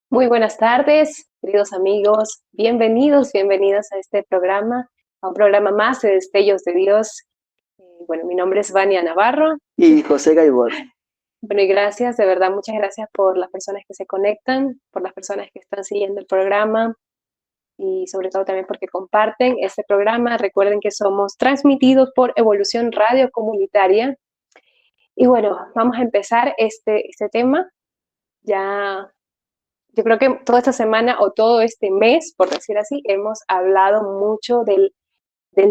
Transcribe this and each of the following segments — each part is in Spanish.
Muy buenas tardes, queridos amigos. Bienvenidos, bienvenidas a este programa, a un programa más de Destellos de Dios. Bueno, mi nombre es Vania Navarro. Y José Gaibor. Bueno, y gracias, de verdad, muchas gracias por las personas que se conectan, por las personas que están siguiendo el programa y sobre todo también porque comparten este programa. Recuerden que somos transmitidos por Evolución Radio Comunitaria. Y bueno, vamos a empezar este tema. Yo creo que toda esta semana o todo este mes, por decir así, hemos hablado mucho del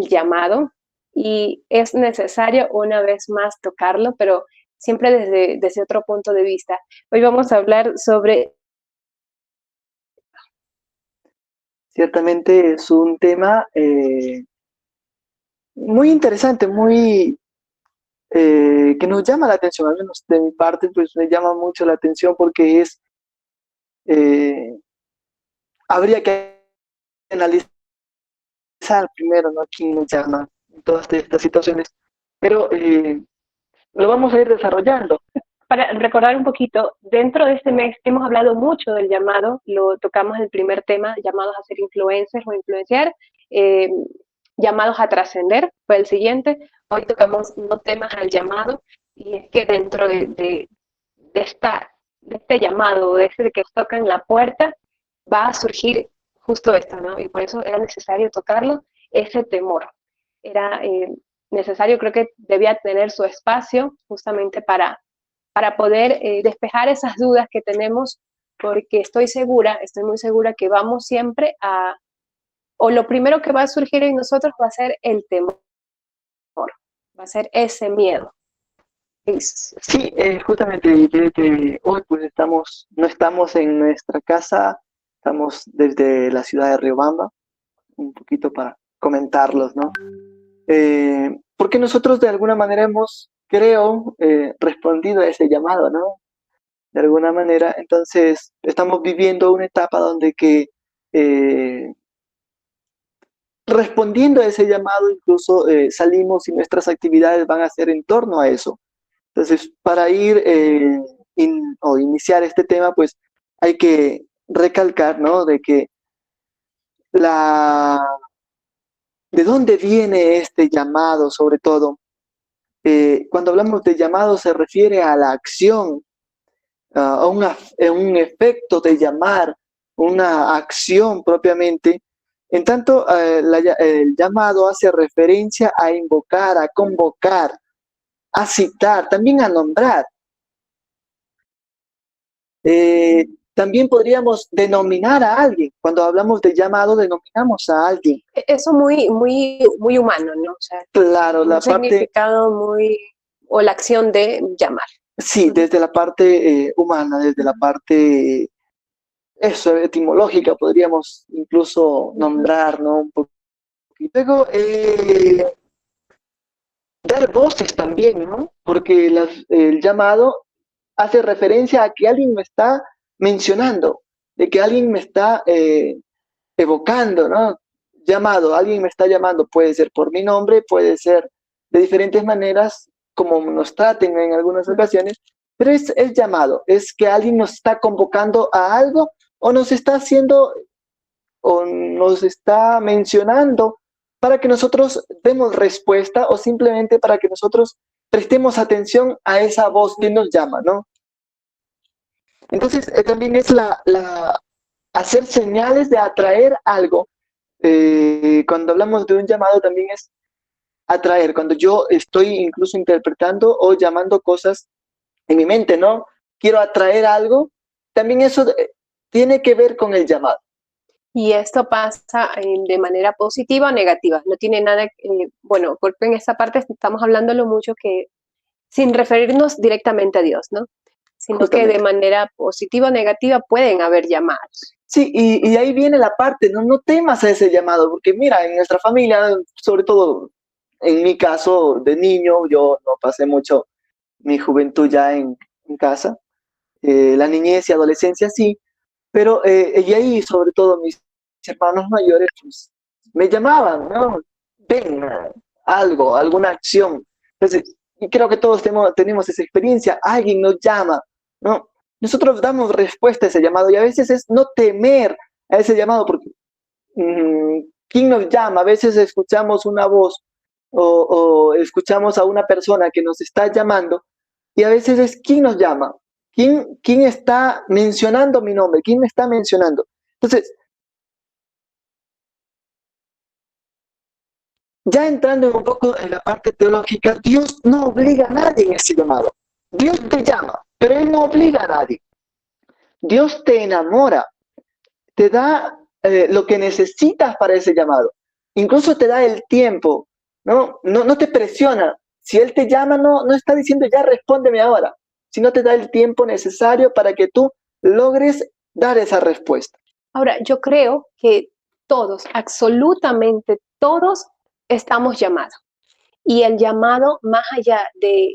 llamado y es necesario una vez más tocarlo, pero siempre desde otro punto de vista. Hoy vamos a hablar sobre... Ciertamente es un tema muy interesante, muy que nos llama la atención, al menos de mi parte, pues me llama mucho la atención porque habría que analizar primero, ¿no?, quién nos llama en todas estas situaciones, pero lo vamos a ir desarrollando. Para recordar un poquito, dentro de este mes hemos hablado mucho del llamado, lo tocamos el primer tema, llamados a ser influencers o influenciar, llamados a trascender, fue el siguiente. Hoy tocamos no temas al llamado, y es que dentro de este llamado, de este que toca en la puerta, va a surgir justo esto, ¿no? Y por eso era necesario tocarlo, ese temor. Era necesario, creo que debía tener su espacio justamente para poder despejar esas dudas que tenemos, porque estoy muy segura que vamos siempre o lo primero que va a surgir en nosotros va a ser el temor, va a ser ese miedo. Sí, justamente que hoy pues no estamos en nuestra casa, estamos desde la ciudad de Riobamba, un poquito para comentarlos, ¿no? Porque nosotros de alguna manera hemos, creo, respondido a ese llamado, ¿no? De alguna manera, entonces estamos viviendo una etapa donde respondiendo a ese llamado incluso salimos y nuestras actividades van a ser en torno a eso. Entonces, para ir o iniciar este tema, pues hay que recalcar, ¿no?, de que ¿de dónde viene este llamado, sobre todo? Cuando hablamos de llamado se refiere a la acción, a un efecto de llamar, una acción propiamente. En tanto, el llamado hace referencia a invocar, a convocar, a citar, también a nombrar. También podríamos denominar a alguien. Cuando hablamos de llamado, denominamos a alguien. Eso muy humano, ¿no? O sea, claro, un significado o la acción de llamar. Sí, desde la parte humana, desde la parte etimológica, podríamos incluso nombrar, ¿no?, un poquito. Luego, dar voces también, ¿no? Porque el llamado hace referencia a que alguien me está mencionando, de que alguien me está evocando, ¿no? Llamado, alguien me está llamando, puede ser por mi nombre, puede ser de diferentes maneras, como nos traten en algunas ocasiones, pero es el llamado, es que alguien nos está convocando a algo o nos está haciendo o nos está mencionando para que nosotros demos respuesta o simplemente para que nosotros prestemos atención a esa voz que nos llama, ¿no? Entonces, también es hacer señales de atraer algo. Cuando hablamos de un llamado, también es atraer. Cuando yo estoy incluso interpretando o llamando cosas en mi mente, ¿no? Quiero atraer algo, también eso tiene que ver con el llamado. Y esto pasa de manera positiva o negativa. No tiene nada, bueno, porque en esta parte estamos hablándolo mucho que sin referirnos directamente a Dios, ¿no? Sino que de Justamente. manera positiva o negativa pueden haber llamados. Sí, y ahí viene la parte, ¿no? No temas a ese llamado, porque mira, en nuestra familia, sobre todo en mi caso de niño, yo no pasé mucho mi juventud ya en casa, la niñez y adolescencia sí, pero y ahí sobre todo mis hermanos mayores pues, me llamaban, ¿no? Ven, algo, alguna acción. Entonces, y creo que todos tenemos esa experiencia, alguien nos llama, ¿no? Nosotros damos respuesta a ese llamado y a veces es no temer a ese llamado porque ¿quién nos llama? A veces escuchamos una voz o escuchamos a una persona que nos está llamando y a veces es ¿quién nos llama? ¿Quién está mencionando mi nombre? ¿Quién me está mencionando? Entonces, ya entrando un poco en la parte teológica, Dios no obliga a nadie en ese llamado. Dios te llama, pero Él no obliga a nadie. Dios te enamora, te da lo que necesitas para ese llamado. Incluso te da el tiempo, ¿no? No te presiona. Si Él te llama, no está diciendo ya respóndeme ahora, sino te da el tiempo necesario para que tú logres dar esa respuesta. Ahora, yo creo que todos, absolutamente todos, estamos llamados. Y el llamado, más allá de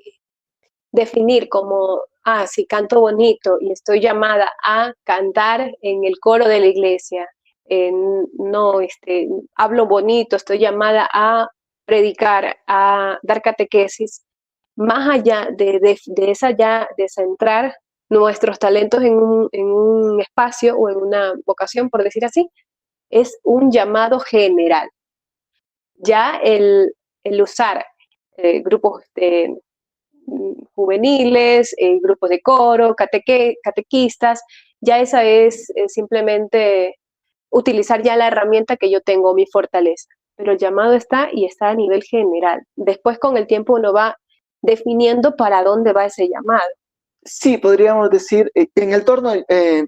definir como, si canto bonito y estoy llamada a cantar en el coro de la iglesia, no, hablo bonito, estoy llamada a predicar, a dar catequesis, más allá de centrar nuestros talentos en un espacio o en una vocación, por decir así, es un llamado general. Ya el usar grupos de juveniles, grupos de coro, catequistas, ya esa es simplemente utilizar ya la herramienta que yo tengo, mi fortaleza. Pero el llamado está y está a nivel general. Después con el tiempo uno va definiendo para dónde va ese llamado. Sí, podríamos decir, en el torno,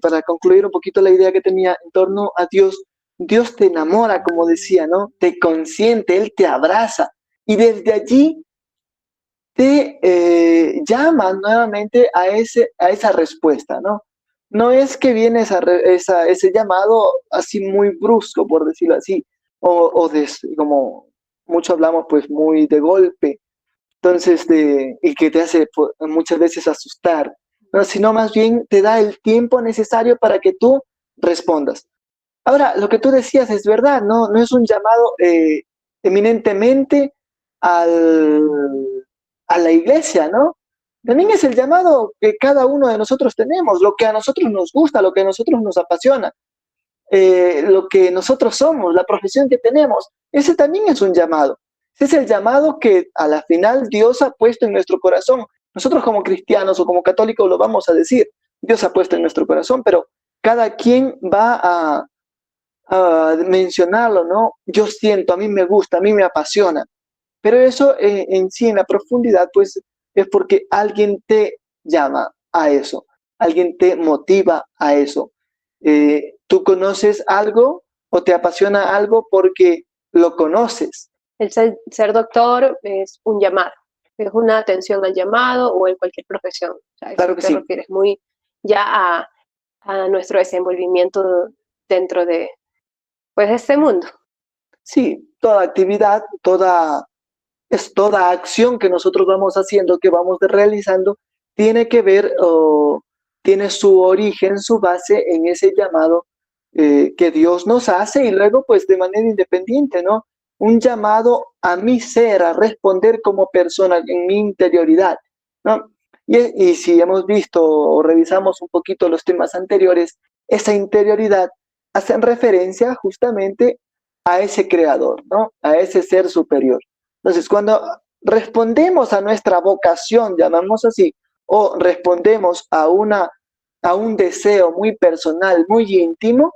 para concluir un poquito la idea que tenía en torno a Dios, Dios te enamora, como decía, ¿no? Te consiente, Él te abraza y desde allí te llama nuevamente a esa respuesta, ¿no? No es que viene ese llamado así muy brusco, por decirlo así, como mucho hablamos, pues muy de golpe, entonces, y que te hace muchas veces asustar, ¿no? Sino más bien te da el tiempo necesario para que tú respondas. Ahora, lo que tú decías es verdad, no es un llamado eminentemente a la iglesia, ¿no? También es el llamado que cada uno de nosotros tenemos, lo que a nosotros nos gusta, lo que a nosotros nos apasiona, lo que nosotros somos, la profesión que tenemos. Ese también es un llamado. Ese es el llamado que a la final Dios ha puesto en nuestro corazón. Nosotros como cristianos o como católicos lo vamos a decir. Dios ha puesto en nuestro corazón, pero cada quien va a mencionarlo, ¿no? Yo siento, a mí me gusta, a mí me apasiona. Pero eso en sí, en la profundidad, pues es porque alguien te llama a eso, alguien te motiva a eso. Tú conoces algo o te apasiona algo porque lo conoces. El ser doctor es un llamado, es una atención al llamado o en cualquier profesión. O sea, eso Claro que te sí. refieres muy ya a nuestro desenvolvimiento dentro de pues, este mundo. Sí, toda actividad, toda acción que nosotros vamos haciendo, que vamos realizando, tiene que ver o tiene su origen, su base en ese llamado que Dios nos hace y luego pues de manera independiente, ¿no? un llamado a mi ser, a responder como persona en mi interioridad, ¿no? Y si hemos visto o revisamos un poquito los temas anteriores, esa interioridad hace referencia justamente a ese creador, ¿no? A ese ser superior. Entonces, cuando respondemos a nuestra vocación, llamamos así, o respondemos a un deseo muy personal, muy íntimo,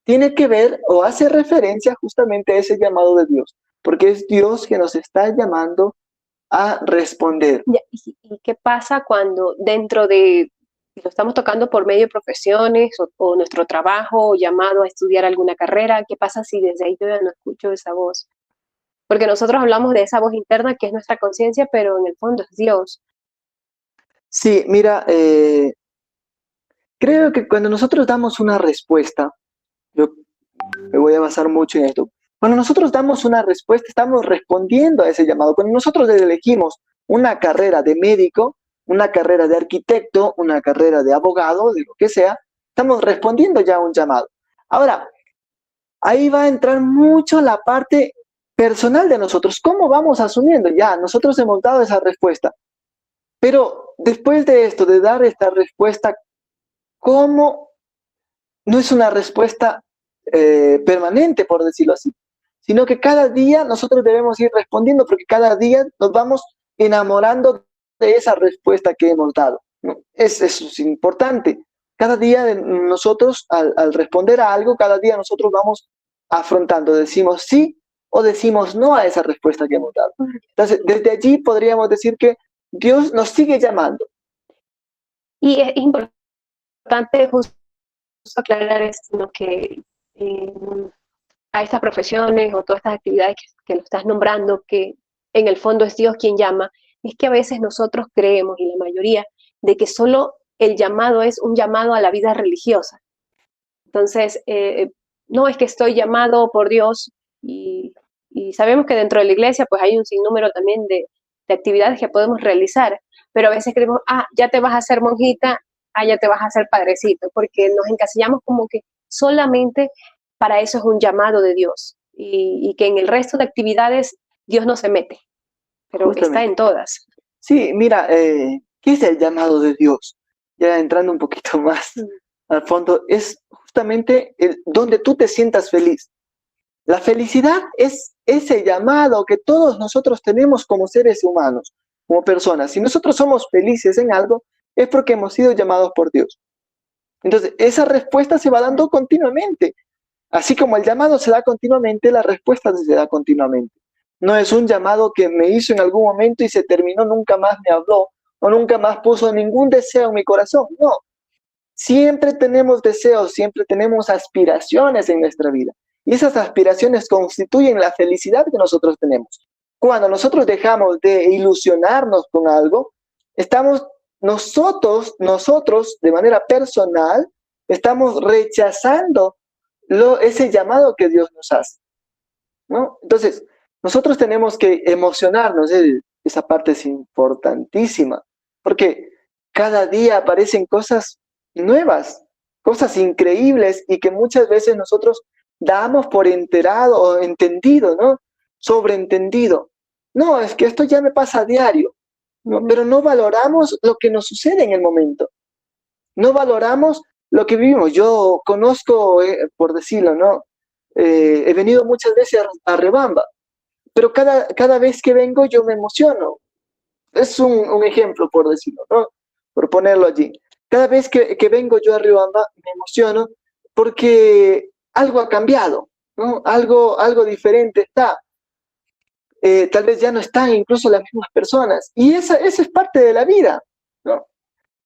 tiene que ver o hace referencia justamente a ese llamado de Dios, porque es Dios que nos está llamando a responder. ¿Y qué pasa cuando dentro de, lo estamos tocando por medio de profesiones o nuestro trabajo o llamado a estudiar alguna carrera? ¿Qué pasa si desde ahí yo ya no escucho esa voz? Porque nosotros hablamos de esa voz interna que es nuestra conciencia, pero en el fondo es Dios. Sí, mira, creo que cuando nosotros damos una respuesta, yo me voy a basar mucho en esto, cuando nosotros damos una respuesta, estamos respondiendo a ese llamado. Cuando nosotros elegimos una carrera de médico, una carrera de arquitecto, una carrera de abogado, de lo que sea, estamos respondiendo ya a un llamado. Ahora, ahí va a entrar mucho la parte personal de nosotros. ¿Cómo vamos asumiendo? Ya, nosotros hemos dado esa respuesta. Pero después de esto, de dar esta respuesta, ¿cómo no es una respuesta permanente, por decirlo así? Sino que cada día nosotros debemos ir respondiendo porque cada día nos vamos enamorando de esa respuesta que hemos dado, ¿no? Eso es importante. Cada día de nosotros, al responder a algo, cada día nosotros vamos afrontando, decimos sí o decimos no a esa respuesta que hemos dado. Entonces, desde allí podríamos decir que Dios nos sigue llamando. Y es importante justo aclarar esto, ¿no? Que eh, a estas profesiones o todas estas actividades que lo estás nombrando, que en el fondo es Dios quien llama, es que a veces nosotros creemos, y la mayoría, de que solo el llamado es un llamado a la vida religiosa. Entonces, no es que estoy llamado por Dios y sabemos que dentro de la iglesia pues hay un sinnúmero también de actividades que podemos realizar, pero a veces creemos, ya te vas a hacer monjita, ya te vas a hacer padrecito, porque nos encasillamos como que solamente para eso es un llamado de Dios y que en el resto de actividades Dios no se mete, pero Justamente. está en todas. Sí, mira, ¿qué es el llamado de Dios? Ya entrando un poquito más al fondo, es justamente donde tú te sientas feliz. La felicidad es ese llamado que todos nosotros tenemos como seres humanos, como personas. Si nosotros somos felices en algo, es porque hemos sido llamados por Dios. Entonces, esa respuesta se va dando continuamente. Así como el llamado se da continuamente, la respuesta se da continuamente. No es un llamado que me hizo en algún momento y se terminó, nunca más me habló o nunca más puso ningún deseo en mi corazón. No, siempre tenemos deseos, siempre tenemos aspiraciones en nuestra vida. Y esas aspiraciones constituyen la felicidad que nosotros tenemos. Cuando nosotros dejamos de ilusionarnos con algo, estamos nosotros de manera personal, estamos rechazando ese llamado que Dios nos hace, ¿no? Entonces, nosotros tenemos que emocionarnos, esa parte es importantísima, porque cada día aparecen cosas nuevas, cosas increíbles y que muchas veces nosotros damos por enterado o entendido, ¿no? Sobreentendido. No, es que esto ya me pasa a diario, ¿no? Pero no valoramos lo que nos sucede en el momento. No valoramos lo que vivimos. Yo conozco, por decirlo, ¿no? He venido muchas veces a Riobamba, pero cada vez que vengo yo me emociono. Es un ejemplo, por decirlo, ¿no? Por ponerlo allí. Cada vez que vengo yo a Riobamba me emociono porque algo ha cambiado, ¿no? Algo diferente está. Tal vez ya no están incluso las mismas personas. Y esa es parte de la vida, ¿no?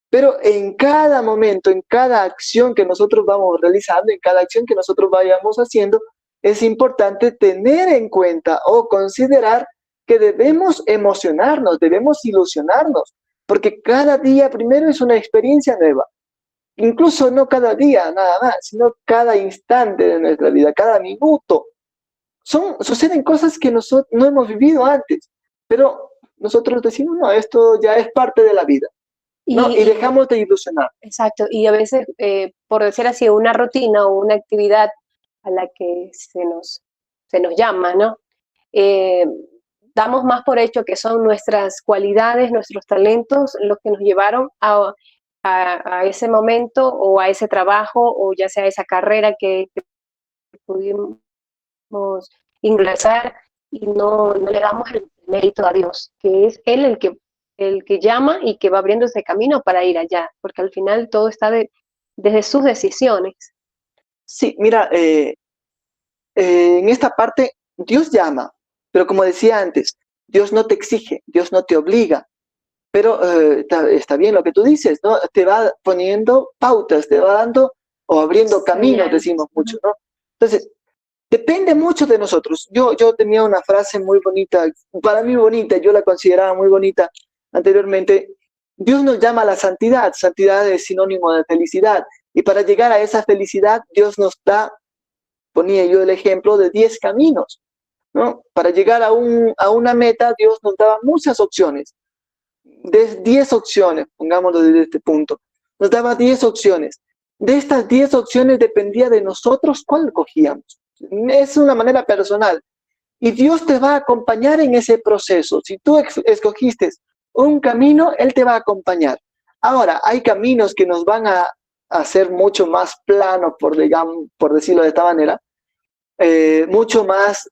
Pero en cada momento, en cada acción que nosotros vamos realizando, en cada acción que nosotros vayamos haciendo, es importante tener en cuenta o considerar que debemos emocionarnos, debemos ilusionarnos, porque cada día primero es una experiencia nueva. Incluso no cada día nada más, sino cada instante de nuestra vida, cada minuto. Suceden cosas que nosotros no hemos vivido antes, pero nosotros decimos, no, esto ya es parte de la vida. ¿No? Y dejamos de ilusionar. Exacto, y a veces, por decir así, una rutina o una actividad a la que se nos llama, ¿no? eh, damos más por hecho que son nuestras cualidades, nuestros talentos, los que nos llevaron a ese momento o a ese trabajo o ya sea esa carrera que pudimos ingresar y no le damos el mérito a Dios, que es Él el que llama y que va abriendo ese camino para ir allá, porque al final todo está desde sus decisiones. Sí, mira, en esta parte Dios llama, pero como decía antes, Dios no te exige, Dios no te obliga, pero está bien lo que tú dices, ¿no? Te va poniendo pautas, te va dando o abriendo caminos, decimos mucho, ¿no? Entonces, depende mucho de nosotros. Yo tenía una frase muy bonita, para mí bonita, yo la consideraba muy bonita anteriormente. Dios nos llama a la santidad, santidad es sinónimo de felicidad, y para llegar a esa felicidad, Dios nos da, ponía yo el ejemplo de 10 caminos, ¿no? Para llegar a una meta, Dios nos daba muchas opciones, de 10 opciones, pongámoslo desde este punto, nos daba 10 opciones. De estas 10 opciones dependía de nosotros cuál cogíamos. Es una manera personal. Y Dios te va a acompañar en ese proceso. Si tú escogiste un camino, Él te va a acompañar. Ahora, hay caminos que nos van a hacer mucho más planos, por decirlo de esta manera, mucho más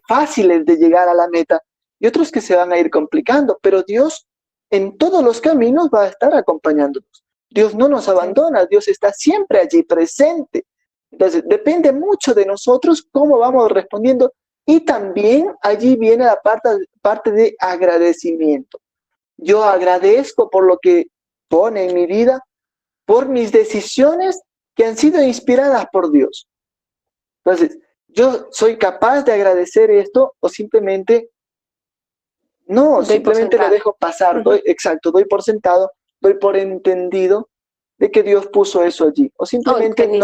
fáciles de llegar a la meta, y otros que se van a ir complicando, pero Dios en todos los caminos va a estar acompañándonos. Dios no nos abandona, Dios está siempre allí presente. Entonces, depende mucho de nosotros cómo vamos respondiendo, y también allí viene la parte de agradecimiento. Yo agradezco por lo que pone en mi vida, por mis decisiones que han sido inspiradas por Dios. Entonces, yo soy capaz de agradecer esto o simplemente no, simplemente lo dejo pasar. Exacto, doy por sentado, doy por entendido de que Dios puso eso allí. O simplemente ni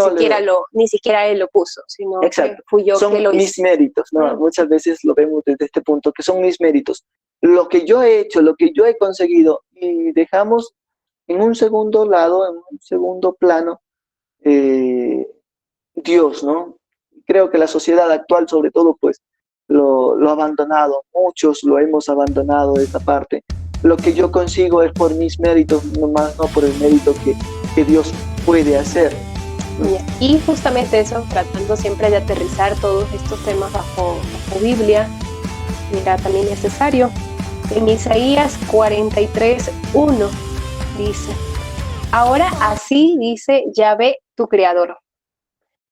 siquiera Él lo puso, sino exacto, que fui yo son que lo hice. Mis méritos, ¿no? Muchas veces lo vemos desde este punto, que son mis méritos. Lo que yo he hecho, lo que yo he conseguido, y dejamos en un segundo lado, en un segundo plano, Dios, ¿no? Creo que la sociedad actual, sobre todo, pues, lo ha abandonado. Muchos lo hemos abandonado de esta parte. Lo que yo consigo es por mis méritos, nomás no por el mérito que Dios puede hacer. Y justamente eso, tratando siempre de aterrizar todos estos temas bajo Biblia, era también necesario. En Isaías 43:1 dice: ahora así dice Yahvé tu creador,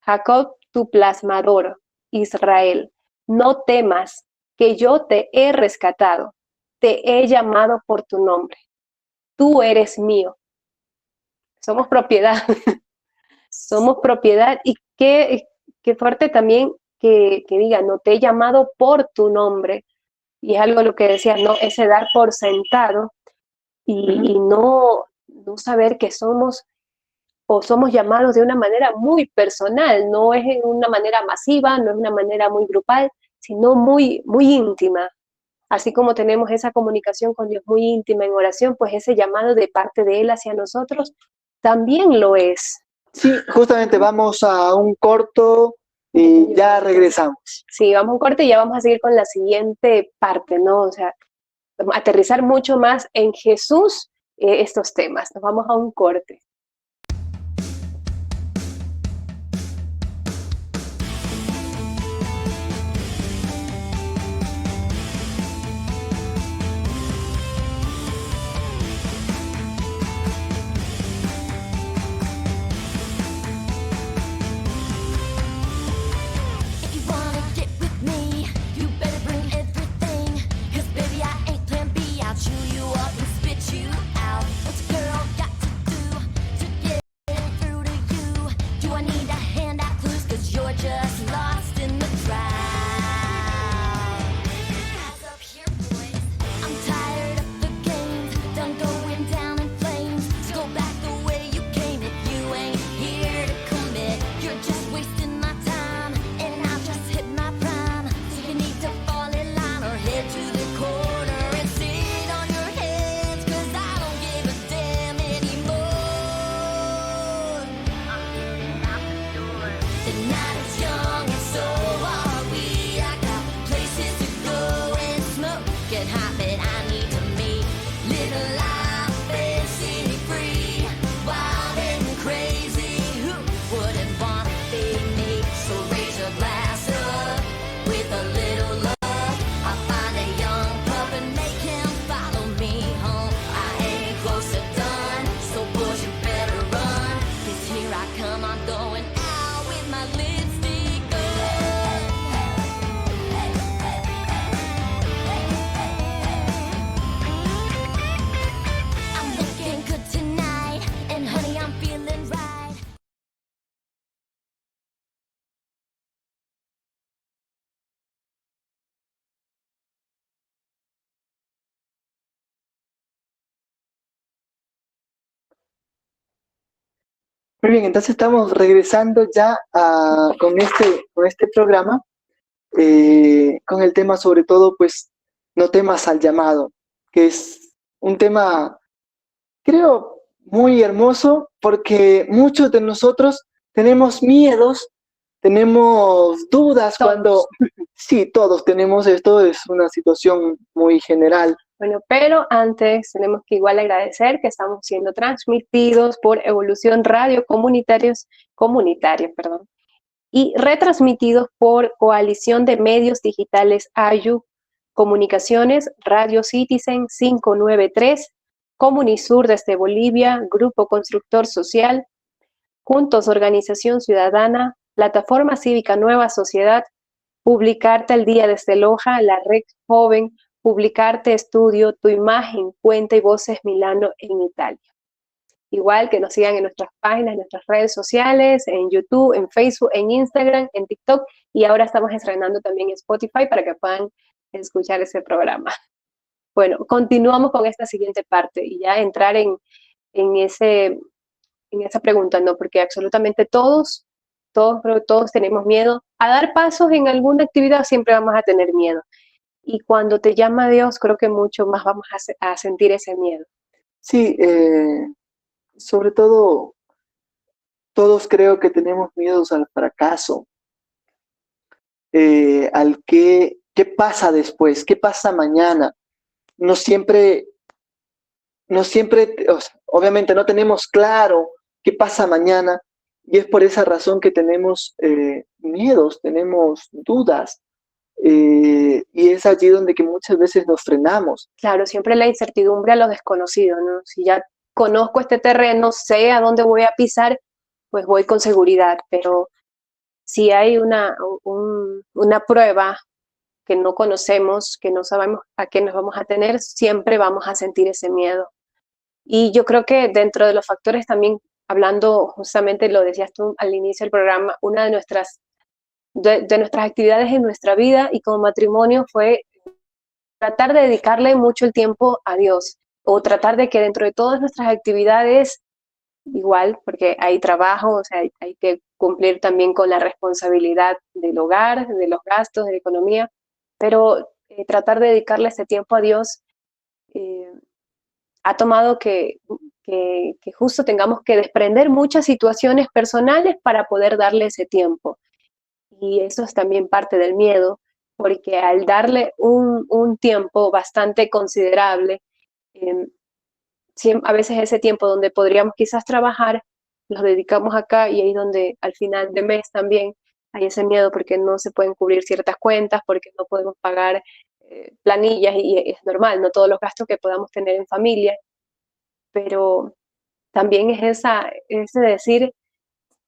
Jacob tu plasmador, Israel, no temas, que yo te he rescatado, te he llamado por tu nombre, tú eres mío. Somos propiedad, somos propiedad, y qué fuerte también que diga, no te he llamado por tu nombre, y es algo lo que decía, no, ese dar por sentado y no saber que somos llamados de una manera muy personal, no es en una manera masiva, no es una manera muy grupal, sino muy, muy íntima. Así como tenemos esa comunicación con Dios muy íntima en oración, pues ese llamado de parte de Él hacia nosotros también lo es. Sí, justamente vamos a un corto y ya regresamos. Sí, vamos a un corte y ya vamos a seguir con la siguiente parte, ¿no? O sea, aterrizar mucho más en Jesús estos temas. Nos vamos a un corte. Muy bien, entonces estamos regresando ya con este programa, con el tema sobre todo, pues, no temas al llamado, que es un tema, creo, muy hermoso porque muchos de nosotros tenemos miedos, tenemos dudas cuando, Todos. sí, todos tenemos esto, es una situación muy general. Bueno, pero antes tenemos que igual agradecer que estamos siendo transmitidos por Evolución Radio Comunitarios, perdón, y retransmitidos por Coalición de Medios Digitales AYU, Comunicaciones, Radio Citizen 593, Comunisur desde Bolivia, Grupo Constructor Social, Juntos Organización Ciudadana, Plataforma Cívica Nueva Sociedad, Publicarte al Día desde Loja, la Red Joven, Publicarte Estudio, Tu Imagen, Cuenta y Voces Milano en Italia. Igual que nos sigan en nuestras páginas, en nuestras redes sociales, en YouTube, en Facebook, en Instagram, en TikTok, y ahora estamos estrenando también Spotify para que puedan escuchar ese programa. Bueno, continuamos con esta siguiente parte y ya entrar en, ese, en esa pregunta, ¿no? Porque absolutamente todos tenemos miedo. A dar pasos en alguna actividad siempre vamos a tener miedo. Y cuando te llama Dios, creo que mucho más vamos a sentir ese miedo. Sí, sobre todo, todos creo que tenemos miedos al fracaso, al qué pasa después, qué pasa mañana. No siempre, no siempre, o sea, obviamente no tenemos claro qué pasa mañana y es por esa razón que tenemos miedos, tenemos dudas y es allí donde que muchas veces nos frenamos. Claro, siempre la incertidumbre a lo desconocido, ¿no? Si ya conozco este terreno, sé a dónde voy a pisar, pues voy con seguridad, pero si hay una prueba que no conocemos, que no sabemos a qué nos vamos a tener, siempre vamos a sentir ese miedo. Y yo creo que dentro de los factores también, hablando justamente, lo decías tú al inicio del programa, una de nuestras actividades en nuestra vida y como matrimonio fue tratar de dedicarle mucho el tiempo a Dios o tratar de que dentro de todas nuestras actividades, igual, porque hay trabajo, o sea, hay que cumplir también con la responsabilidad del hogar, de los gastos, de la economía, pero tratar de dedicarle ese tiempo a Dios eh, ha tomado que justo tengamos que desprender muchas situaciones personales para poder darle ese tiempo. Y eso es también parte del miedo, porque al darle un tiempo bastante considerable, eh, a veces ese tiempo donde podríamos quizás trabajar, los dedicamos acá y ahí es donde al final de mes también hay ese miedo porque no se pueden cubrir ciertas cuentas, porque no podemos pagar planillas y es normal, no todos los gastos que podamos tener en familia, pero también es ese decir,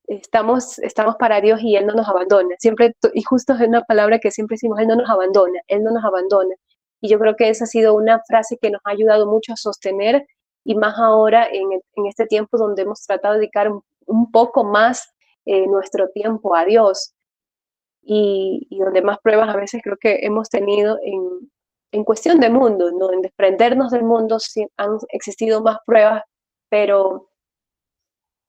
estamos para Dios y Él no nos abandona. Siempre, y justo es una palabra que siempre decimos, Él no nos abandona, Él no nos abandona. Y yo creo que esa ha sido una frase que nos ha ayudado mucho a sostener y más ahora en este tiempo donde hemos tratado de dedicar un poco más nuestro tiempo a Dios y donde más pruebas a veces creo que hemos tenido en cuestión de mundo, ¿no? En desprendernos del mundo sí, han existido más pruebas, pero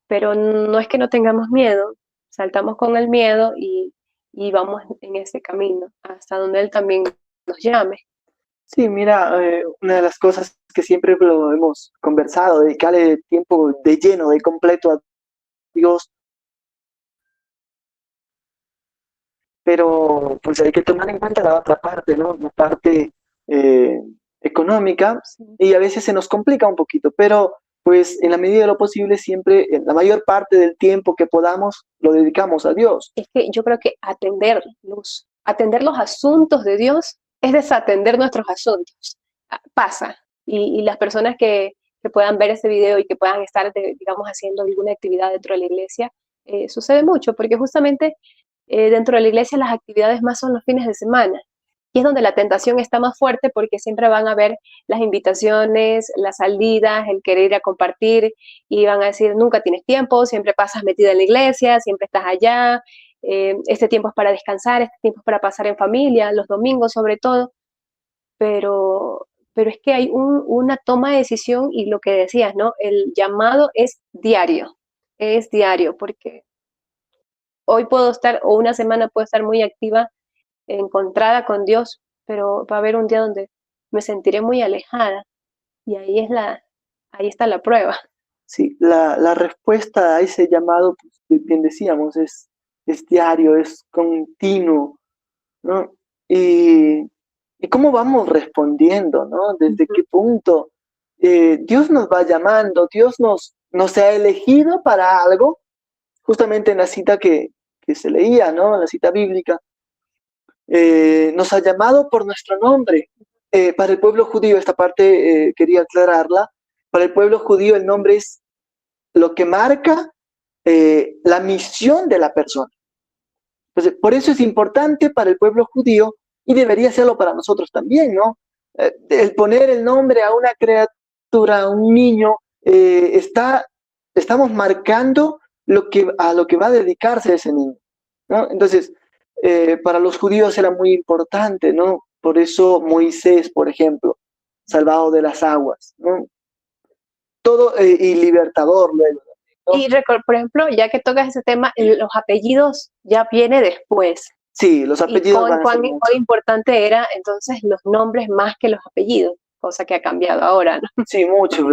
pero no es que no tengamos miedo, saltamos con el miedo y vamos en ese camino hasta donde Él también nos llame. Sí, mira, una de las cosas que siempre lo hemos conversado, dedicarle tiempo de lleno, de completo a Dios, pero pues hay que tomar en cuenta la otra parte, ¿no? La parte eh, económica Sí. y a veces se nos complica un poquito, pero pues en la medida de lo posible siempre, en la mayor parte del tiempo que podamos, lo dedicamos a Dios. Es que yo creo que atender los asuntos de Dios es desatender nuestros asuntos. Pasa. Y las personas que puedan ver ese video y que puedan estar, digamos, haciendo alguna actividad dentro de la iglesia, sucede mucho, porque justamente dentro de la iglesia las actividades más son los fines de semana. Y es donde la tentación está más fuerte porque siempre van a ver las invitaciones, las salidas, el querer ir a compartir y van a decir, nunca tienes tiempo, siempre pasas metida en la iglesia, siempre estás allá, este tiempo es para descansar, este tiempo es para pasar en familia, los domingos sobre todo, pero es que hay una toma de decisión y lo que decías, ¿no? El llamado es diario. es diario, porque hoy puedo estar, o una semana puedo estar muy activa, encontrada con Dios, pero va a haber un día donde me sentiré muy alejada y ahí está la prueba. Sí, la respuesta a ese llamado, pues, bien decíamos, es diario, es continuo, ¿no? Y, y cómo vamos respondiendo, ¿no? ¿Desde qué punto Dios nos va llamando? Dios nos ha elegido para algo, justamente en la cita que se leía, ¿no? En la cita bíblica. Nos ha llamado por nuestro nombre. Para el pueblo judío, esta parte quería aclararla, para el pueblo judío el nombre es lo que marca la misión de la persona. Entonces, por eso es importante para el pueblo judío y debería serlo para nosotros también, ¿no? El poner el nombre a una criatura, a un niño, estamos marcando a lo que va a dedicarse ese niño, ¿no? Entonces, para los judíos era muy importante, ¿no? Por eso Moisés, por ejemplo, salvado de las aguas, ¿no? Todo y libertador luego, ¿no? Y por ejemplo, ya que tocas ese tema, los apellidos ya viene después. Sí, los Y apellidos van a ser cuán muchos. importante era entonces los nombres más que los apellidos, cosa que ha cambiado ahora, ¿no? Sí, mucho.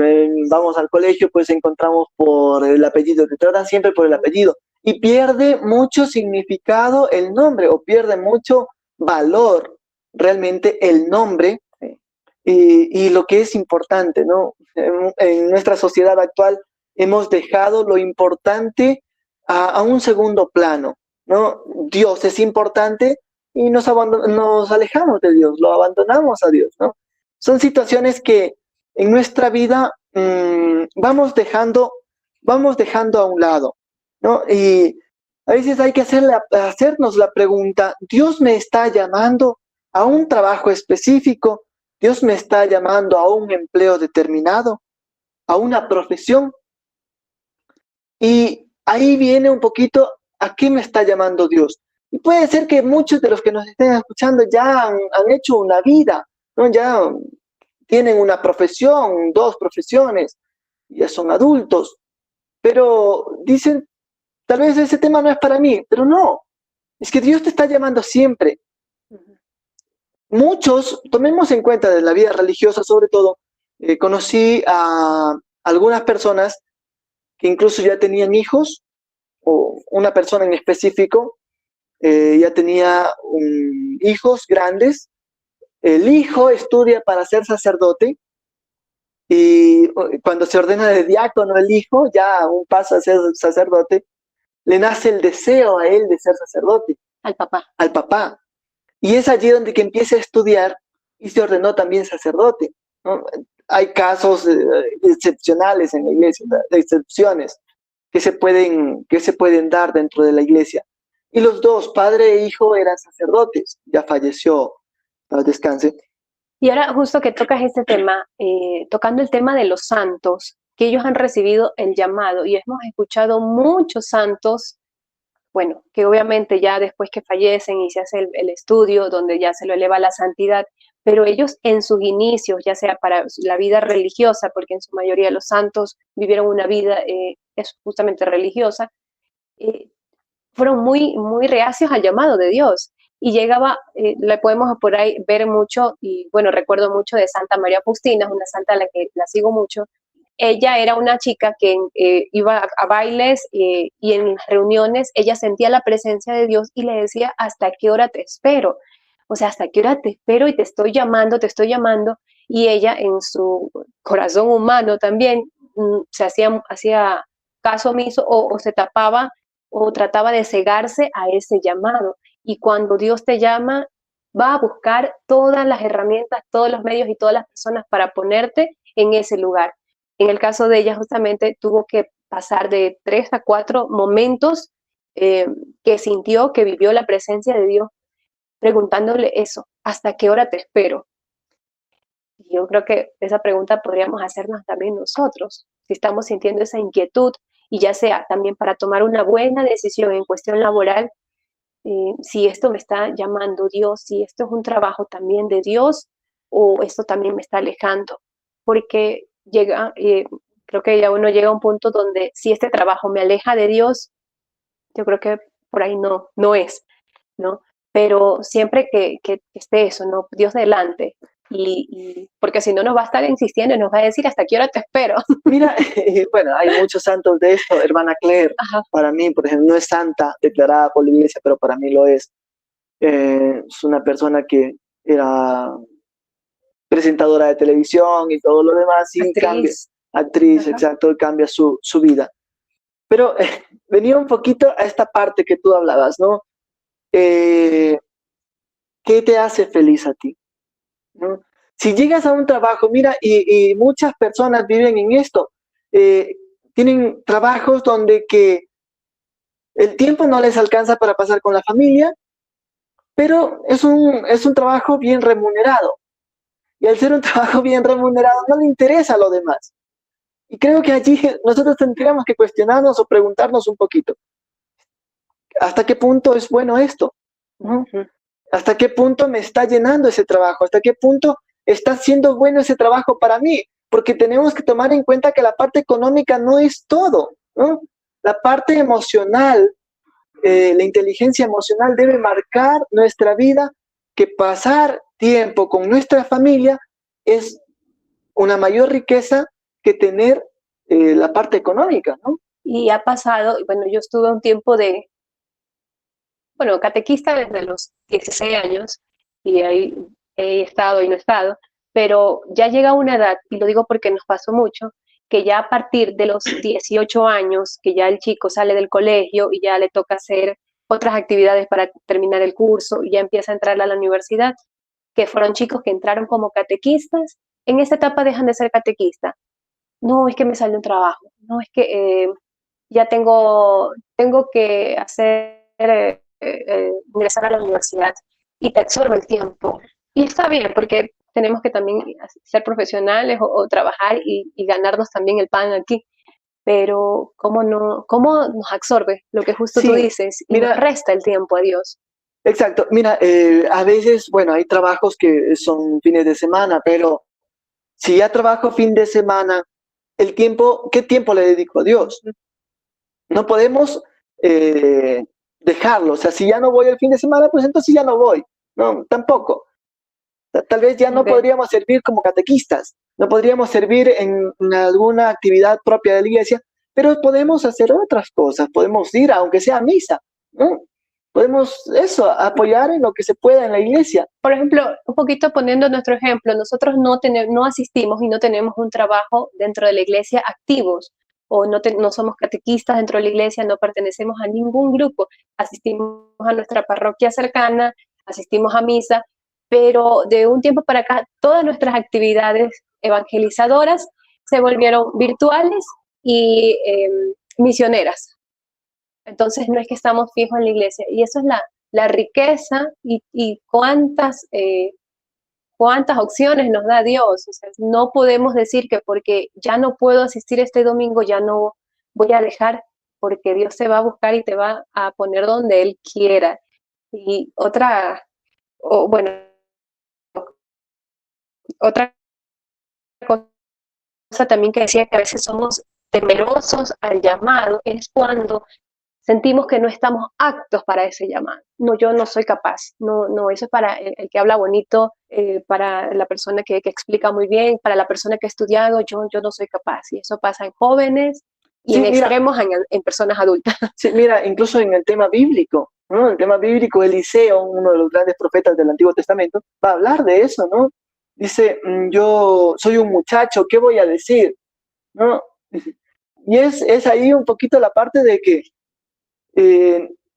Vamos al colegio, pues encontramos por el apellido, te tratan siempre por el apellido. Y pierde mucho significado el nombre, o pierde mucho valor realmente el nombre y lo que es importante, ¿no? En nuestra sociedad actual hemos dejado lo importante a un segundo plano, ¿no? Dios es importante y nos alejamos de Dios, lo abandonamos a Dios, ¿no? Son situaciones que en nuestra vida vamos dejando a un lado, ¿no? Y a veces hay que hacernos la pregunta, ¿Dios me está llamando a un trabajo específico? ¿Dios me está llamando a un empleo determinado, a una profesión? Y ahí viene un poquito a qué me está llamando Dios. Y puede ser que muchos de los que nos estén escuchando ya han hecho una vida, ¿no? Ya tienen una profesión, dos profesiones, ya son adultos, pero dicen, tal vez ese tema no es para mí, pero no, es que Dios te está llamando siempre. Muchos, tomemos en cuenta de la vida religiosa sobre todo, conocí a algunas personas que incluso ya tenían hijos, o una persona en específico ya tenía hijos grandes, el hijo estudia para ser sacerdote y cuando se ordena de diácono el hijo, ya un paso a ser sacerdote, le nace el deseo a él de ser sacerdote. Al papá. Al papá. Y es allí donde que empieza a estudiar y se ordenó también sacerdote, ¿no? Hay casos excepcionales en la iglesia, de excepciones que se pueden dar dentro de la iglesia. Y los dos, padre e hijo, eran sacerdotes. Ya falleció, descanse. Y ahora justo que tocas este tema, tocando el tema de los santos, que ellos han recibido el llamado y hemos escuchado muchos santos, bueno, que obviamente ya después que fallecen y se hace el estudio donde ya se lo eleva a la santidad, pero ellos en sus inicios, ya sea para la vida religiosa, porque en su mayoría los santos vivieron una vida es justamente religiosa, eh, fueron muy, muy reacios al llamado de Dios. Y llegaba, le podemos por ahí ver mucho, y bueno, recuerdo mucho de Santa María Faustina, una santa a la que la sigo mucho. Ella era una chica que iba a bailes y en las reuniones ella sentía la presencia de Dios y le decía, ¿hasta qué hora te espero? O sea, ¿hasta qué hora te espero y te estoy llamando, te estoy llamando? Y ella en su corazón humano también se hacía caso omiso o se tapaba o trataba de cegarse a ese llamado. Y cuando Dios te llama, va a buscar todas las herramientas, todos los medios y todas las personas para ponerte en ese lugar. En el caso de ella, justamente tuvo que pasar de 3 a 4 momentos que sintió, que vivió la presencia de Dios, preguntándole eso, ¿hasta qué hora te espero? Y yo creo que esa pregunta podríamos hacernos también nosotros, si estamos sintiendo esa inquietud y ya sea también para tomar una buena decisión en cuestión laboral, si esto me está llamando Dios, si esto es un trabajo también de Dios o esto también me está alejando, porque Creo que ya uno llega a un punto donde si este trabajo me aleja de Dios, yo creo que por ahí no es, ¿no? Pero siempre que esté eso, ¿no? Dios delante. Porque si no nos va a estar insistiendo y nos va a decir hasta qué hora te espero. Mira, bueno, hay muchos santos de esto. Hermana Claire, Ajá. para mí, por ejemplo, no es santa declarada por la iglesia, pero para mí lo es. Es una persona que era presentadora de televisión y todo lo demás, y cambia, Actriz. actriz, Ajá. exacto, cambia su vida. Pero venía un poquito a esta parte que tú hablabas, ¿no? ¿Qué te hace feliz a ti? ¿No? Si llegas a un trabajo, mira, y muchas personas viven en esto, eh, tienen trabajos donde que el tiempo no les alcanza para pasar con la familia, pero es un trabajo bien remunerado. Y al ser un trabajo bien remunerado, no le interesa lo demás. Y creo que allí nosotros tendríamos que cuestionarnos o preguntarnos un poquito, ¿hasta qué punto es bueno esto? ¿No? Uh-huh. ¿Hasta qué punto me está llenando ese trabajo? ¿Hasta qué punto está siendo bueno ese trabajo para mí? Porque tenemos que tomar en cuenta que la parte económica no es todo, ¿no? La parte emocional, la inteligencia emocional debe marcar nuestra vida, que pasar tiempo con nuestra familia es una mayor riqueza que tener la parte económica, ¿no? Y ha pasado, bueno, yo estuve un tiempo catequista desde los 16 años y ahí he estado y no he estado, pero ya llega una edad, y lo digo porque nos pasó mucho, que ya a partir de los 18 años, que ya el chico sale del colegio y ya le toca hacer otras actividades para terminar el curso y ya empieza a entrar a la universidad, que fueron chicos que entraron como catequistas, en esta etapa dejan de ser catequistas. No, es que me sale un trabajo, no, es que ya tengo que hacer, ingresar a la universidad y te absorbe el tiempo. Y está bien, porque tenemos que también ser profesionales o trabajar y ganarnos también el pan aquí. Pero cómo nos absorbe lo que justo tú Sí, dices y nos mira, resta el tiempo a Dios. exacto. Mira, a veces, bueno, hay trabajos que son fines de semana, pero si ya trabajo fin de semana, el tiempo, ¿qué tiempo le dedico a Dios? No podemos eh, dejarlo. O sea, si ya no voy el fin de semana, pues entonces ya no voy. No, tampoco. Tal vez ya no Okay. podríamos servir como catequistas, no podríamos servir en alguna actividad propia de la iglesia, pero podemos hacer otras cosas, podemos ir, aunque sea a misa, ¿no? Podemos eso, apoyar en lo que se pueda en la iglesia. Por ejemplo, un poquito poniendo nuestro ejemplo, nosotros no asistimos y no tenemos un trabajo dentro de la iglesia activos, o no somos catequistas dentro de la iglesia, no pertenecemos a ningún grupo, asistimos a nuestra parroquia cercana, asistimos a misa, pero de un tiempo para acá todas nuestras actividades evangelizadoras se volvieron virtuales y misioneras. Entonces no es que estamos fijos en la iglesia. Y eso es la riqueza y cuántas opciones nos da Dios. O sea, no podemos decir que porque ya no puedo asistir este domingo, ya no voy a dejar, porque Dios te va a buscar y te va a poner donde Él quiera. Y otra cosa también que decía que a veces somos temerosos al llamado es cuando sentimos que no estamos aptos para ese llamado. No, yo no soy capaz. No, eso es para el que habla bonito, para la persona que explica muy bien, para la persona que ha estudiado, yo no soy capaz. Y eso pasa en jóvenes y en Sí, mira, extremos en personas adultas. sí, mira, incluso en el tema bíblico, ¿no? El tema bíblico, Eliseo, uno de los grandes profetas del Antiguo Testamento, va a hablar de eso, ¿no? Dice, yo soy un muchacho, ¿qué voy a decir? ¿No? Y es ahí un poquito la parte de que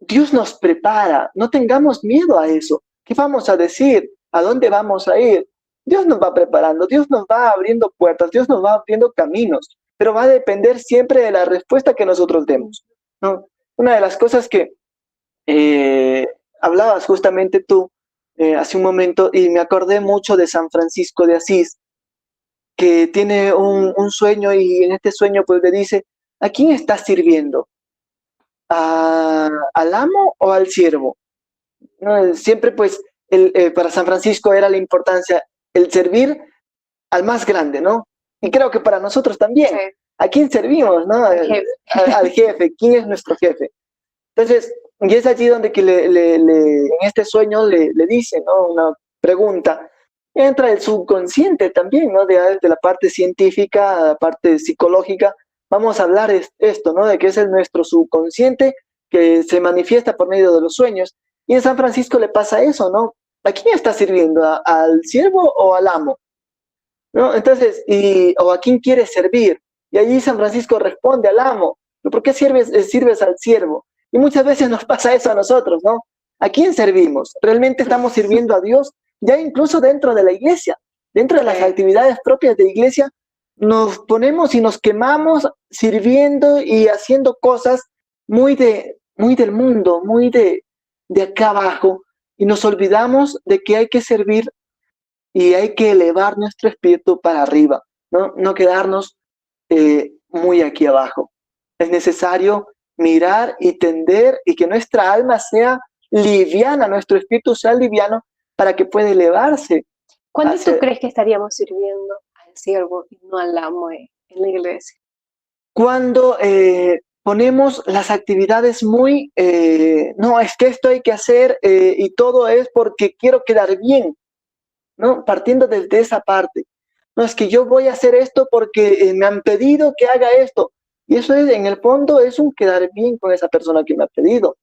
Dios nos prepara, no tengamos miedo a eso. ¿Qué vamos a decir? ¿A dónde vamos a ir? Dios nos va preparando, Dios nos va abriendo puertas, Dios nos va abriendo caminos, pero va a depender siempre de la respuesta que nosotros demos, ¿no? Una de las cosas que hablabas justamente tú hace un momento, y me acordé mucho de San Francisco de Asís, que tiene un sueño, y en este sueño pues le dice, ¿a quién estás sirviendo? ¿Al amo o al siervo? ¿No? Siempre pues para San Francisco era la importancia el servir al más grande, ¿no? Y creo que para nosotros también. Sí. ¿A quién servimos, no? Al jefe. ¿Quién es nuestro jefe? Entonces, y es allí donde que en este sueño le dice, ¿no? Una pregunta. Entra el subconsciente también, ¿no? De la parte científica, la parte psicológica. Vamos a hablar esto, ¿no? De que es nuestro subconsciente que se manifiesta por medio de los sueños. Y en San Francisco le pasa eso, ¿no? ¿A quién está sirviendo? ¿Al siervo o al amo? ¿No? Entonces, o a quién quiere servir. Y allí San Francisco responde al amo. ¿Por qué sirves al siervo? Y muchas veces nos pasa eso a nosotros, ¿no? ¿A quién servimos? ¿Realmente estamos sirviendo a Dios? Ya incluso dentro de la iglesia, dentro de las actividades propias de iglesia, nos ponemos y nos quemamos sirviendo y haciendo cosas muy del mundo, muy de acá abajo, y nos olvidamos de que hay que servir y hay que elevar nuestro espíritu para arriba, no quedarnos muy aquí abajo. Es necesario mirar y tender y que nuestra alma sea liviana, nuestro espíritu sea liviano para que pueda elevarse. ¿Cuándo tú crees que estaríamos sirviendo al siervo y no al amo en la iglesia? Cuando ponemos las actividades muy, no, es que esto hay que hacer y todo es porque quiero quedar bien, ¿no? Partiendo desde esa parte. No, es que yo voy a hacer esto porque me han pedido que haga esto. Y eso es, en el fondo, es un quedar bien con esa persona que me ha pedido.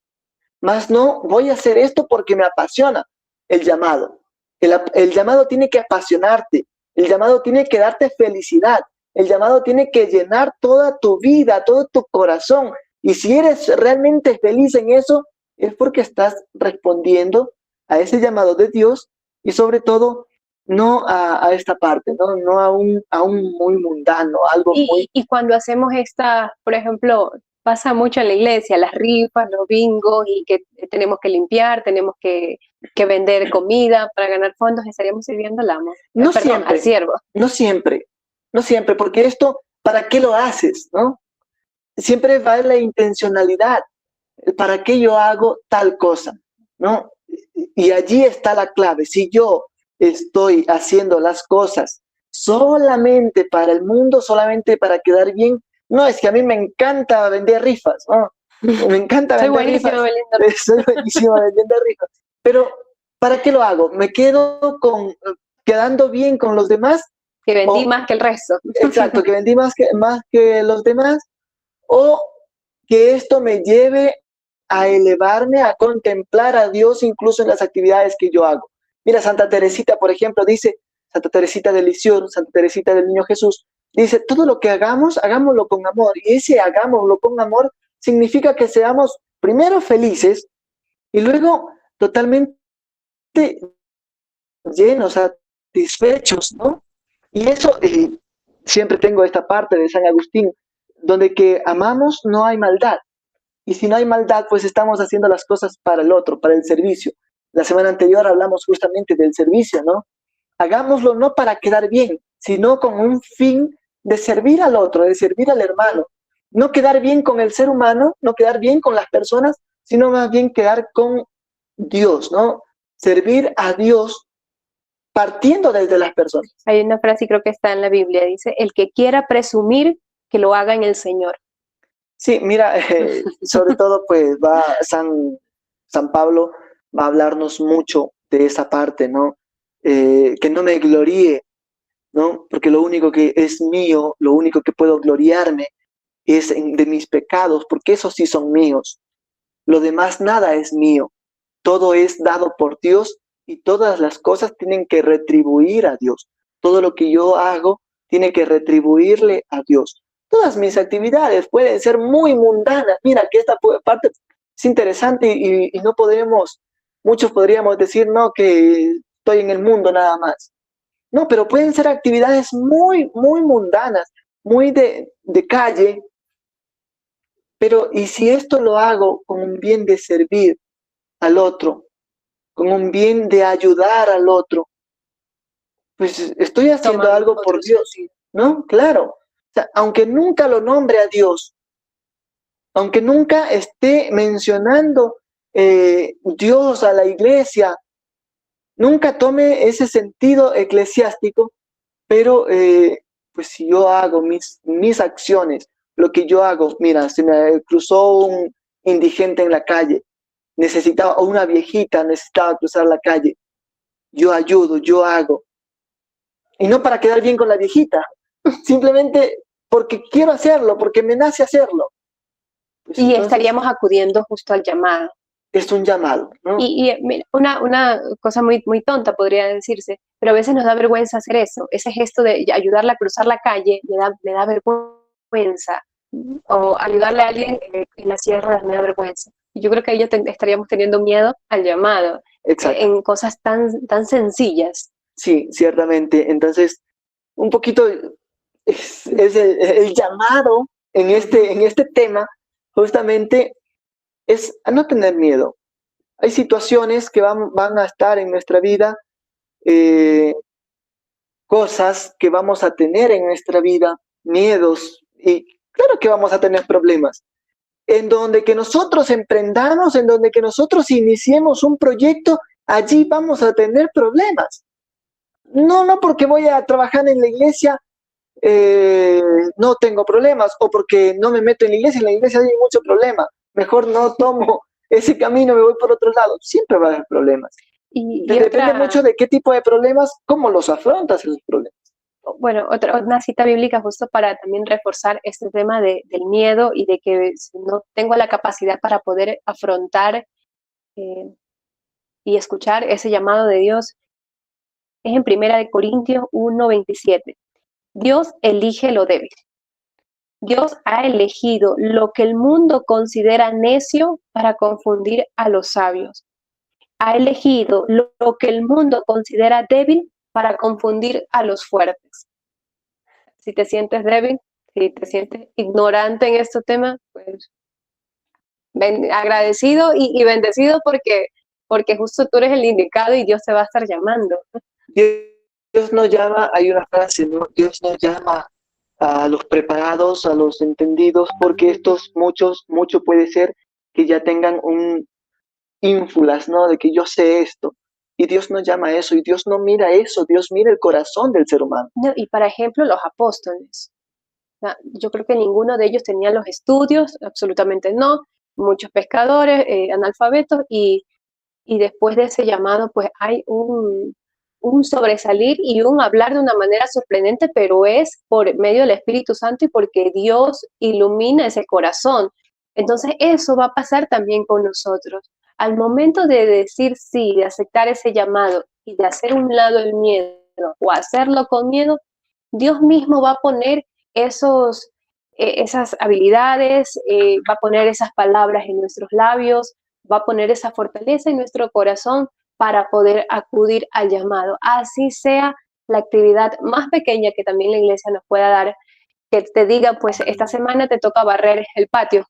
Más no, voy a hacer esto porque me apasiona el llamado. El llamado tiene que apasionarte. El llamado tiene que darte felicidad. El llamado tiene que llenar toda tu vida, todo tu corazón. Y si eres realmente feliz en eso, es porque estás respondiendo a ese llamado de Dios y sobre todo no a esta parte, no a un muy mundano, algo muy... Y cuando hacemos esta, por ejemplo, pasa mucho en la iglesia, las rifas, los bingos, y que tenemos que limpiar, tenemos que vender comida para ganar fondos, estaríamos sirviendo al amo. No Perdón, siempre, al siervo. no siempre, porque esto, ¿para qué lo haces, no? Siempre va en la intencionalidad, ¿para qué yo hago tal cosa, no? Y allí está la clave. Si yo estoy haciendo las cosas solamente para el mundo, solamente para quedar bien, no, es que a mí me encanta vender rifas, ¿no? Me encanta vender rifas. Soy buenísimo vendiendo rifas. Pero, ¿para qué lo hago? ¿Me quedo quedando bien con los demás? Que vendí más que el resto. Exacto, que vendí más que los demás, o que esto me lleve a elevarme, a contemplar a Dios incluso en las actividades que yo hago. Mira, Santa Teresita, por ejemplo, dice, Santa Teresita de Lisieux, Santa Teresita del Niño Jesús, dice, todo lo que hagamos, hagámoslo con amor. Y ese hagámoslo con amor significa que seamos primero felices y luego totalmente llenos, satisfechos, ¿no? Y eso, siempre tengo esta parte de San Agustín, donde que amamos no hay maldad. Y si no hay maldad, pues estamos haciendo las cosas para el otro, para el servicio. La semana anterior hablamos justamente del servicio, ¿no? Hagámoslo no para quedar bien, sino con un fin de servir al otro, de servir al hermano. No quedar bien con el ser humano, no quedar bien con las personas, sino más bien quedar con Dios, ¿no? Servir a Dios partiendo desde las personas. Hay una frase, creo que está en la Biblia, dice, el que quiera presumir, que lo haga en el Señor. Sí, mira, sobre todo pues va San Pablo va a hablarnos mucho de esa parte, ¿no? Que no me gloríe, ¿no? Porque lo único que es mío, lo único que puedo gloriarme es de mis pecados, porque esos sí son míos. Lo demás nada es mío. Todo es dado por Dios y todas las cosas tienen que retribuir a Dios. Todo lo que yo hago tiene que retribuirle a Dios. Todas mis actividades pueden ser muy mundanas. Mira que esta parte es interesante y no muchos podríamos decir, no, que estoy en el mundo nada más. No, pero pueden ser actividades muy, muy mundanas, muy de calle. Pero, ¿y si esto lo hago con un bien de servir al otro, con un bien de ayudar al otro? Pues estoy haciendo algo por Dios, ¿no? Claro. O sea, aunque nunca lo nombre a Dios, aunque nunca esté mencionando Dios a la iglesia, nunca tome ese sentido eclesiástico, pero pues si yo hago mis acciones, lo que yo hago, mira, se me cruzó un indigente en la calle, necesitaba, o una viejita necesitaba cruzar la calle, yo ayudo, yo hago. Y no para quedar bien con la viejita, simplemente porque quiero hacerlo, porque me nace hacerlo. Pues Y entonces estaríamos acudiendo justo al llamado. es un llamado, ¿no? Mira, una cosa muy, muy tonta podría decirse, pero a veces nos da vergüenza hacer eso. Ese gesto de ayudarla a cruzar la calle me da vergüenza. O ayudarle a alguien en la sierra me da vergüenza. Y yo creo que ahí ya estaríamos teniendo miedo al llamado, Exacto. en cosas tan sencillas. Sí, ciertamente. Entonces, un poquito es el llamado en este tema, justamente, es a no tener miedo. Hay situaciones que van a estar en nuestra vida, eh, cosas que vamos a tener en nuestra vida, miedos, y claro que vamos a tener problemas. En donde que nosotros emprendamos, en donde que nosotros iniciemos un proyecto, allí vamos a tener problemas. No porque voy a trabajar en la iglesia, no tengo problemas, o porque no me meto en la iglesia hay mucho problema, mejor no tomo ese camino, me voy por otro lado, siempre va a haber problemas. Y Depende mucho de qué tipo de problemas, cómo los afrontas esos problemas. bueno, una cita bíblica justo para también reforzar este tema del miedo y de que si no tengo la capacidad para poder afrontar eh, y escuchar ese llamado de Dios, es en Primera de Corintios 1:27. Dios elige lo débil. Dios ha elegido lo que el mundo considera necio para confundir a los sabios. Ha elegido lo que el mundo considera débil para confundir a los fuertes. Si te sientes débil, si te sientes ignorante en este tema, pues agradecido y bendecido porque justo tú eres el indicado y Dios te va a estar llamando. Dios nos llama, hay una frase, ¿no? Dios nos llama a los preparados, a los entendidos, porque mucho puede ser que ya tengan un ínfulas, ¿no? De que yo sé esto. Y Dios nos llama a eso, y Dios no mira eso, Dios mira el corazón del ser humano. No, y para ejemplo, los apóstoles. Yo creo que ninguno de ellos tenía los estudios, absolutamente no. Muchos pescadores, analfabetos, y después de ese llamado, pues hay un sobresalir y un hablar de una manera sorprendente, pero es por medio del Espíritu Santo y porque Dios ilumina ese corazón. Entonces eso va a pasar también con nosotros. Al momento de decir sí, de aceptar ese llamado y de hacer un lado el miedo o hacerlo con miedo, Dios mismo va a poner esas habilidades, va a poner esas palabras en nuestros labios, va a poner esa fortaleza en nuestro corazón para poder acudir al llamado. Así sea la actividad más pequeña que también la iglesia nos pueda dar, que te diga, pues esta semana te toca barrer el patio,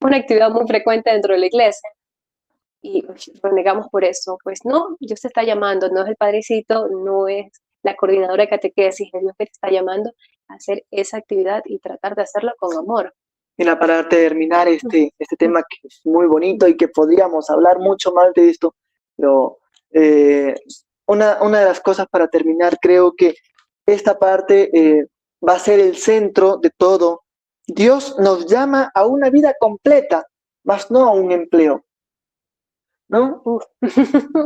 una actividad muy frecuente dentro de la iglesia. Y renegamos por eso. Pues no, Dios te está llamando, no es el padrecito, no es la coordinadora de catequesis, es Dios que te está llamando a hacer esa actividad y tratar de hacerlo con amor. Mira, para terminar este tema que es muy bonito y que podríamos hablar mucho más de esto, pero una de las cosas para terminar, creo que esta parte va a ser el centro de todo. Dios nos llama a una vida completa, más no a un empleo, ¿no?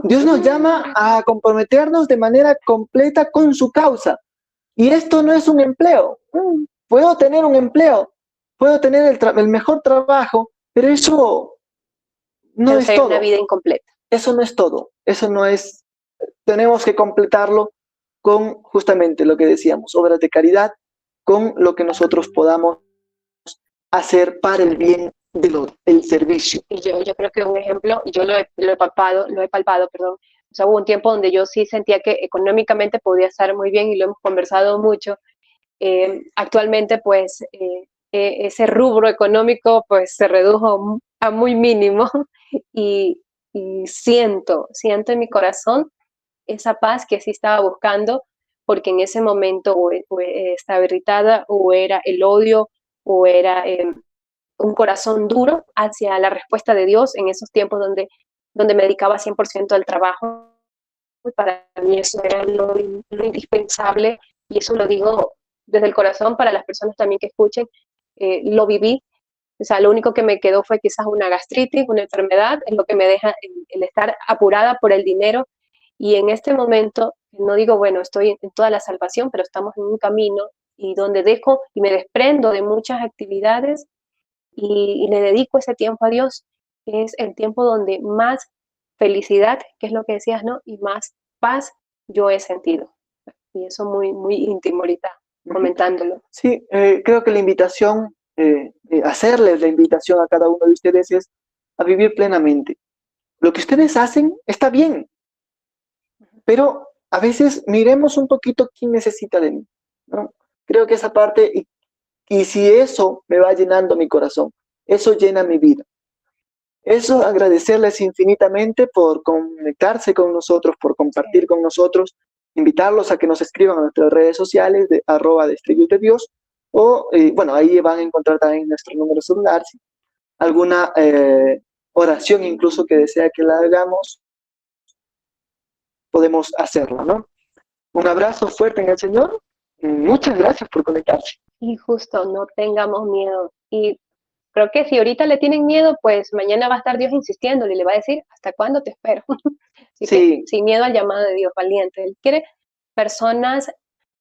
Dios nos llama a comprometernos de manera completa con su causa. Y esto no es un empleo. Puedo tener un empleo, puedo tener el mejor trabajo, pero eso no es todo. Una vida incompleta. Eso no es todo. Eso no es. Tenemos que completarlo con justamente lo que decíamos, obras de caridad, con lo que nosotros podamos hacer para el bien del servicio. Y yo creo que un ejemplo, yo lo he palpado, perdón. O sea, hubo un tiempo donde yo sí sentía que económicamente podía estar muy bien y lo hemos conversado mucho. Actualmente, pues, ese rubro económico pues se redujo a muy mínimo y, y siento en mi corazón esa paz que sí estaba buscando, porque en ese momento o estaba irritada o era el odio o era un corazón duro hacia la respuesta de Dios en esos tiempos donde me dedicaba 100% al trabajo. Para mí eso era lo indispensable y eso lo digo desde el corazón para las personas también que escuchen, lo viví. O sea, lo único que me quedó fue quizás una gastritis, una enfermedad, es lo que me deja el estar apurada por el dinero. Y en este momento, no digo, bueno, estoy en toda la salvación, pero estamos en un camino y donde dejo y me desprendo de muchas actividades y le dedico ese tiempo a Dios, que es el tiempo donde más felicidad, que es lo que decías, ¿no? Y más paz yo he sentido. Y eso muy, muy íntimo ahorita, comentándolo. Sí, creo que la invitación, hacerles la invitación a cada uno de ustedes es a vivir plenamente. Lo que ustedes hacen está bien, pero a veces miremos un poquito quién necesita de mí, ¿no? Creo que esa parte, y si eso me va llenando mi corazón, eso llena mi vida. Eso, agradecerles infinitamente por conectarse con nosotros, por compartir con nosotros, invitarlos a que nos escriban a nuestras redes sociales de @destellos de Dios, o bueno, ahí van a encontrar también nuestro número celular, si alguna oración incluso que desea que la hagamos, podemos hacerlo, ¿no? Un abrazo fuerte en el Señor, muchas gracias por conectarse. Y justo, no tengamos miedo. Y creo que si ahorita le tienen miedo, pues mañana va a estar Dios insistiéndole y le va a decir, ¿hasta cuándo te espero? Así Sí. que sin miedo al llamado de Dios, valiente. Él quiere personas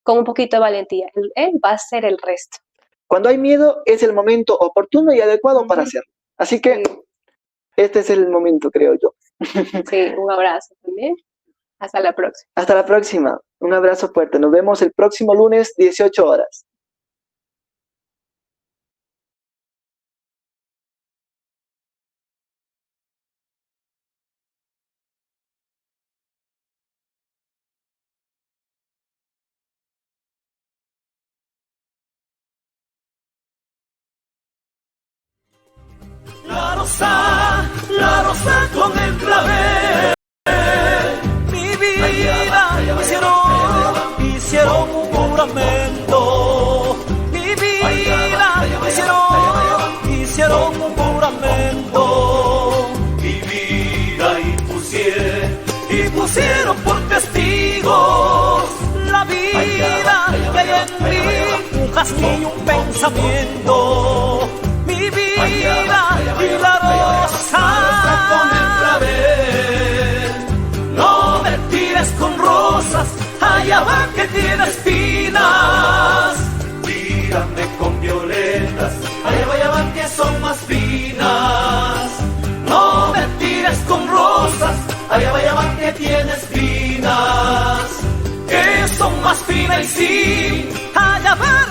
con un poquito de valentía. Él va a hacer el resto. Cuando hay miedo es el momento oportuno y adecuado para hacerlo. Así que este es el momento, creo yo. Sí, un abrazo también. Hasta la próxima. Hasta la próxima. Un abrazo fuerte. Nos vemos el próximo lunes, 18 horas. La rosa con el clavel, mi vida hicieron un juramento, mi vida hicieron un juramento, mi vida y pusieron por testigos la vida que hay en mí, un jazmín y un pensamiento. Mi vida y la rosa con el clavel. No me tires con rosas, allá va que tiene espinas. Tírame con violetas, allá va que son más finas. No me tires con rosas, allá va que tiene espinas. Que son más finas y sí, allá va